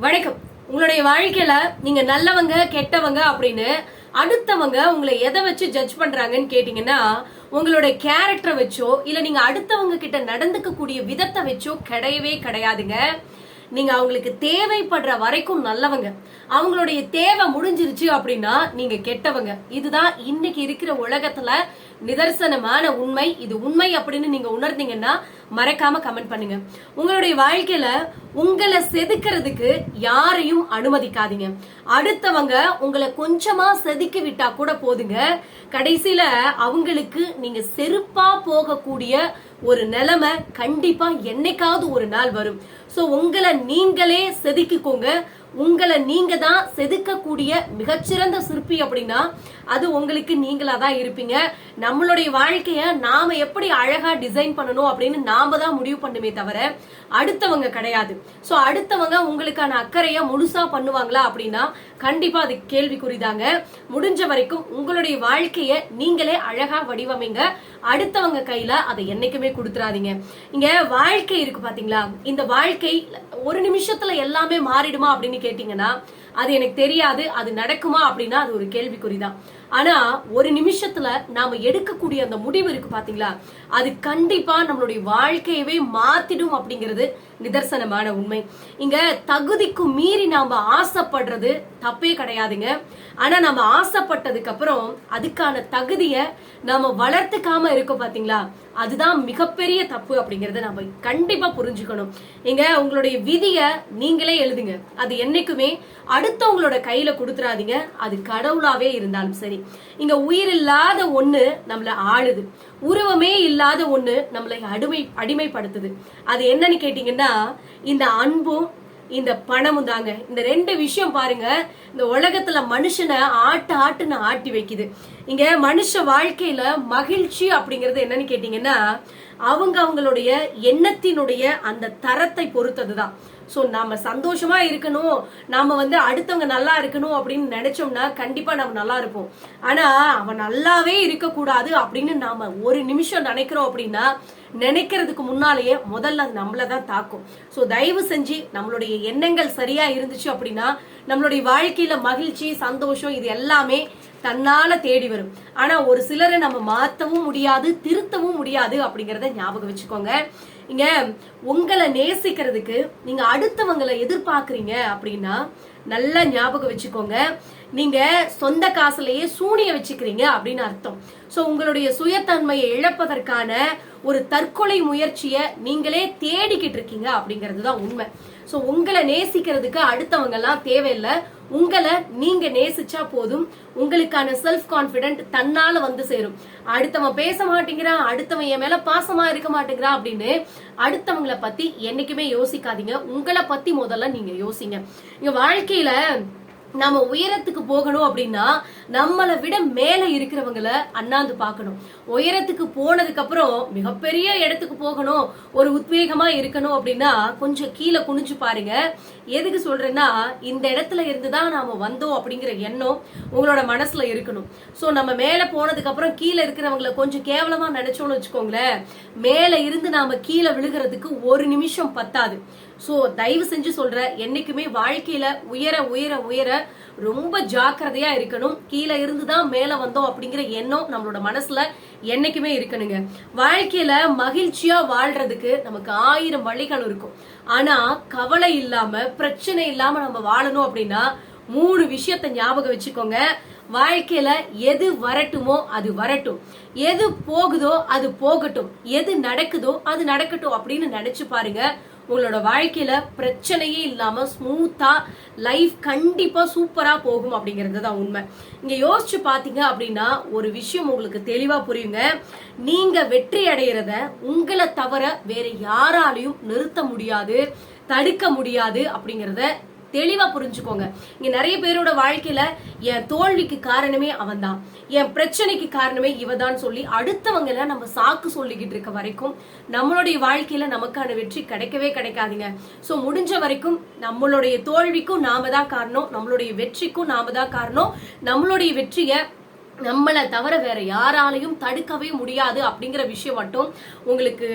வணக்கம். உங்களுடைய வாழ்க்கையில நீங்க நல்லவங்க கெட்டவங்க அப்படின்னு அடுத்தவங்க உங்களை எதை வச்சு ஜட்ஜ் பண்றாங்கன்னு கேட்டீங்கன்னா, உங்களுடைய கேரக்டரை வச்சோ இல்ல நீங்க அடுத்தவங்க கிட்ட நடந்துக்க கூடிய விதத்தை வச்சோ கிடையவே கிடையாதுங்க. நீங்க அவங்களுக்கு தேவைப்படுற வரைக்கும் நல்லவங்க, அவங்களுடைய தேவை முடிஞ்சிருச்சு அப்படின்னா நீங்க கெட்டவங்க. இதுதான் இன்னைக்கு இருக்கிற உலகத்துல நிதர்சனமான உண்மை. இது உண்மை அப்படின்னு நீங்க உணர்ந்தீங்கன்னா மறக்காம கமெண்ட் பண்ணுங்க. உங்களுடைய வாழ்க்கையில உங்களை செதுக்கிறதுக்கு யாரையும் அனுமதிக்காதீங்க. அடுத்தவங்க உங்களை கொஞ்சமா செதுக்கி விட்டா கூட போதுங்க, கடைசியில அவங்களுக்கு நீங்க செருப்பா போகக்கூடிய ஒரு நிலைமை கண்டிப்பா என்னைக்காவது ஒரு நாள் வரும். சோ உங்களை நீங்களே செதுக்கிக்கோங்க. உங்களை நீங்க தான் செதுக்கக்கூடிய மிகச்சிறந்த சிற்பி அப்படின்னா அது உங்களுக்கு நீங்களா தான் இருப்பீங்க. நம்மளுடைய வாழ்க்கைய நாம எப்படி அழகா டிசைன் பண்ணணும் அப்படின்னு நாம தான் முடிவு பண்ணுமே தவிர அடுத்தவங்க கிடையாது. சோ அடுத்தவங்க உங்களுக்கான அக்கறைய முழுசா பண்ணுவாங்களா அப்படின்னா கண்டிப்பா அது கேள்விக்குறிதாங்க. முடிஞ்ச வரைக்கும் உங்களுடைய வாழ்க்கைய நீங்களே அழகா வடிவமைங்க. அடுத்தவங்க கையில அதை என்னைக்குமே கொடுத்துறாதீங்க. இங்க வாழ்க்கை இருக்கு பாத்தீங்களா, இந்த வாழ்க்கை ஒரு நிமிஷத்துல எல்லாமே மாறிடுமா அப்படின்னு கேட்டீங்கன்னா அது எனக்கு தெரியாது. அது நடக்குமா அப்படின்னா அது ஒரு கேள்விக்குறிதான். ஆனா ஒரு நிமிஷத்துல நாம எடுக்கக்கூடிய அந்த முடிவு இருக்கு பாத்தீங்களா, அது கண்டிப்பா நம்மளுடைய வாழ்க்கையவே மாத்திடும் அப்படிங்கிறது நிதர்சனமான உண்மை. இங்க தகுதிக்கு மீறி நாம ஆசைப்படுறது தப்பே கிடையாதுங்க. ஆனா நம்ம ஆசைப்பட்டதுக்கு அப்புறம் அதுக்கான தகுதிய நாம வளர்த்துக்காம இருக்கோம் பாத்தீங்களா, அதுதான் மிகப்பெரிய தப்பு அப்படிங்கறத நம்ம கண்டிப்பா புரிஞ்சுக்கணும். இங்க உங்களுடைய விதிய நீங்களே எழுதுங்க. அது என்னைக்குமே அடுத்தவங்களோட கையில கொடுத்துறாதீங்க. அது கடவுளாவே இருந்தாலும் சரி. இங்க உயிர் இல்லாத ஒண்ணு நம்மள ஆளுது, உருவமே இல்லாத ஒண்ணு நம்மளை அடிமைப்படுத்துது. அது என்னன்னு கேட்டீங்கன்னா இந்த அன்பும் இந்த பணமும் தாங்க. இந்த ரெண்டு விஷயம் பாருங்க இந்த உலகத்துல மனுஷனை ஆட்டுன்னு ஆட்டி வைக்குது. இங்க மனுஷ வாழ்க்கையில மகிழ்ச்சி அப்படிங்கறது என்னன்னு கேட்டீங்கன்னா அவங்களுடைய எண்ணத்தினுடைய அந்த தரத்தை பொறுத்ததுதான். சோ நாம சந்தோஷமா இருக்கணும், நாம அடுத்தவங்க நல்லா இருக்கணும் அப்படின்னு நினைச்சோம்னா கண்டிப்பா நம்ம நல்லா இருப்போம். ஆனா அவன் நல்லாவே இருக்க கூடாது அப்படின்னு நாம ஒரு நிமிஷம் நினைக்கிறோம் அப்படின்னா நினைக்கிறதுக்கு முன்னாலேயே முதல்ல அது நம்மளதான் தாக்கும். சோ தயவு செஞ்சு நம்மளுடைய எண்ணங்கள் சரியா இருந்துச்சு அப்படின்னா நம்மளுடைய வாழ்க்கையில மகிழ்ச்சி சந்தோஷம் இது எல்லாமே தன்னால தேடி வரும். ஆனா ஒரு சிலரை நம்ம மாத்தவும் முடியாது, திருத்தவும் முடியாது அப்படிங்கறத ஞாபகம் வச்சுக்கோங்க. இங்க உங்களை நேசிக்கிறதுக்கு நீங்க அடுத்தவங்களை எதிர்பார்க்கறீங்க அப்படின்னா நல்லா ஞாபகம் வச்சுக்கோங்க, நீங்க சொந்த காசுலயே சூனிய வச்சுக்கிறீங்க அப்படின்னு அர்த்தம். சோ உங்களுடைய சுயத்தன்மையை இழப்பதற்கான ஒரு தற்கொலை முயற்சிய நீங்களே தேடிக்கிட்டு இருக்கீங்க அப்படிங்கிறது தான் உண்மை. சோ உங்களை நேசிக்கிறதுக்கு அடுத்தவங்க எல்லாம் தேவையில்லை, உங்களை நீங்க நேசிச்சா போதும். உங்களுக்கான செல்ஃப் கான்பிடென்ட் தன்னால சேரும். அடுத்தவன் பேச மாட்டேங்கிறான், அடுத்தவன் என் மேல பாசமா இருக்க மாட்டேங்கிறான் அப்படின்னு அடுத்தவங்களை பத்தி என்னைக்குமே யோசிக்காதீங்க. உங்களை பத்தி முதல்ல நீங்க யோசிங்க. இங்க வாழ்க்கையில நாம உயரத்துக்கு போகணும் அப்படின்னா நம்மளை விட மேல இருக்கிறவங்களை அண்ணாந்து பார்க்கணும். உயரத்துக்கு போனதுக்கு அப்புறம் மிகப்பெரிய இடத்துக்கு போகணும், ஒரு உத்வேகமா இருக்கணும் அப்படின்னா கொஞ்சம் கீழே குனிஞ்சு பாருங்க. எதுக்கு சொல்றேன்னா இந்த இடத்துல இருந்துதான் நாம வந்தோம் அப்படிங்கிற எண்ணம் உங்களோட மனசுல இருக்கணும். சோ நம்ம மேல போனதுக்கு அப்புறம் கீழே இருக்கிறவங்களை கொஞ்சம் கேவலமா நினைச்சோம்னு வச்சுக்கோங்களேன், மேல இருந்து நாம கீழே விழுகிறதுக்கு ஒரு நிமிஷம் பத்தாது. சோ தயவு செஞ்சு சொல்ற, என்னைக்குமே வாழ்க்கையில உயர உயர உயர ரொம்ப ஜாக்கிரதையா இருக்கணும். கீழே இருந்துதான் மேல வந்தோம் அப்படிங்கிற எண்ணம் நம்மளோட மனசுல என்னைக்குமே இருக்கணுங்க. வாழ்க்கையில மகிழ்ச்சியா வாழ்றதுக்கு நமக்கு 1000 வழிகள் இருக்கும். ஆனா கவலை இல்லாம பிரச்சனை இல்லாம நம்ம வாழணும் அப்படின்னா 3 விஷயத்த ஞாபகம் வச்சுக்கோங்க. வாழ்க்கையில எது வரட்டுமோ அது வரட்டும், எது போகுதோ அது போகட்டும், எது நடக்குதோ அது நடக்கட்டும் அப்படின்னு நினைச்சு பாருங்க. உங்களோட வாழ்க்கையில பிரச்சனையே இல்லாம ஸ்மூத்தா லைஃப் கண்டிப்பா சூப்பரா போகும் அப்படிங்கிறது தான் உண்மை. இங்க யோசிச்சு பாத்தீங்க அப்படின்னா ஒரு விஷயம் உங்களுக்கு தெளிவா புரியுங்க. நீங்க வெற்றி அடைகிறத உங்களை தவிர வேற யாராலையும் நிறுத்த முடியாது, தடுக்க முடியாது அப்படிங்கறத தெளிவா புரிஞ்சுக்கோங்க. இங்க நிறைய பேரோட வாழ்க்கையில என் தோல்விக்கு காரணமே அவன் தான், என் பிரச்சனைக்கு காரணமே இவதான் சொல்லி அடுத்தவங்களை நம்ம சாக்கு சொல்லிக்கிட்டு இருக்க வரைக்கும் நம்மளுடைய வாழ்க்கையில நமக்கான வெற்றி கிடைக்கவே கிடைக்காதுங்க. சோ முடிஞ்ச வரைக்கும் நம்மளுடைய தோல்விக்கும் நாம தான் காரணம், நம்மளுடைய வெற்றிக்கும் நாம தான் காரணம். நம்மளுடைய வெற்றிய நம்மளை தவிர வேற யாராலையும் தடுக்கவே முடியாது அப்படிங்கிற விஷயம் மட்டும் உங்களுக்கு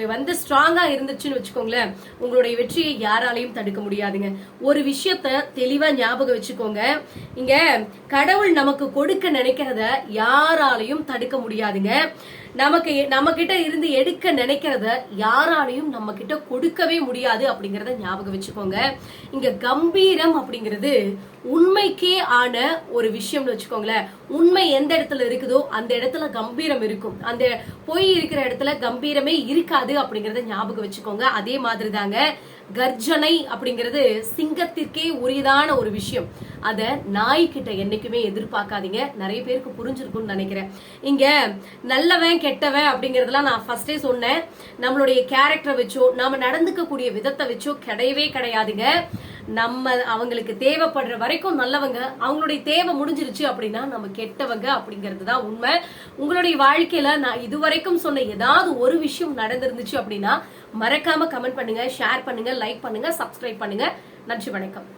ஸ்ட்ராங்கா இருந்துச்சுன்னு வச்சுக்கோங்களேன், உங்களுடைய வெற்றியை யாராலையும் தடுக்க முடியாதுங்க. ஒரு விஷயத்த தெளிவா ஞாபகம் வச்சுக்கோங்க, இங்க கடவுள் நமக்கு கொடுக்க நினைக்கிறத யாராலையும் தடுக்க முடியாதுங்க. நம்ம கிட்ட இருந்து எடுக்க நினைக்கிறத யாராலையும் நம்ம கிட்ட கொடுக்கவே முடியாது அப்படிங்கறத ஞாபகம் வச்சுக்கோங்க. இங்க கம்பீரம் அப்படிங்கிறது உண்மைக்கே ஆன ஒரு விஷயம்னு வச்சுக்கோங்களேன். உண்மை எந்த இடத்துல இருக்குதோ அந்த இடத்துல கம்பீரம் இருக்கும், அந்த பொய் இருக்கிற இடத்துல கம்பீரமே இருக்காது அப்படிங்கறத ஞாபகம் வச்சுக்கோங்க. அதே மாதிரி தாங்க கர்ஜனை அப்படிங்கிறது சிங்கத்திற்கே உரியதான ஒரு விஷயம். அத நாய்கிட்ட என்னைக்குமே எதிர்பார்க்காதீங்க. நிறைய பேருக்கு புரிஞ்சிருக்கும்னு நினைக்கிறேன். இங்க நல்லவன் கெட்டவன் அப்படிங்கறதெல்லாம் நான் ஃபர்ஸ்டே சொன்னேன். நம்மளுடைய கேரக்டரை வச்சோ நாம நடந்துக்க கூடிய விதத்தை வச்சோ கிடையவே கிடையாதுங்க. நம்ம அவங்களுக்கு தேவைப்படுற வரைக்கும் நல்லவங்க, அவங்களுடைய தேவை முடிஞ்சிருச்சு அப்படின்னா நம்ம கெட்டவங்க அப்படிங்கிறது தான் உண்மை. உங்களுடைய வாழ்க்கையில நான் இதுவரைக்கும் சொன்ன ஏதாவது ஒரு விஷயம் நடந்திருந்துச்சு அப்படின்னா மறக்காம கமெண்ட் பண்ணுங்க, ஷேர் பண்ணுங்க, லைக் பண்ணுங்க, சப்ஸ்கிரைப் பண்ணுங்க. நன்றி, வணக்கம்.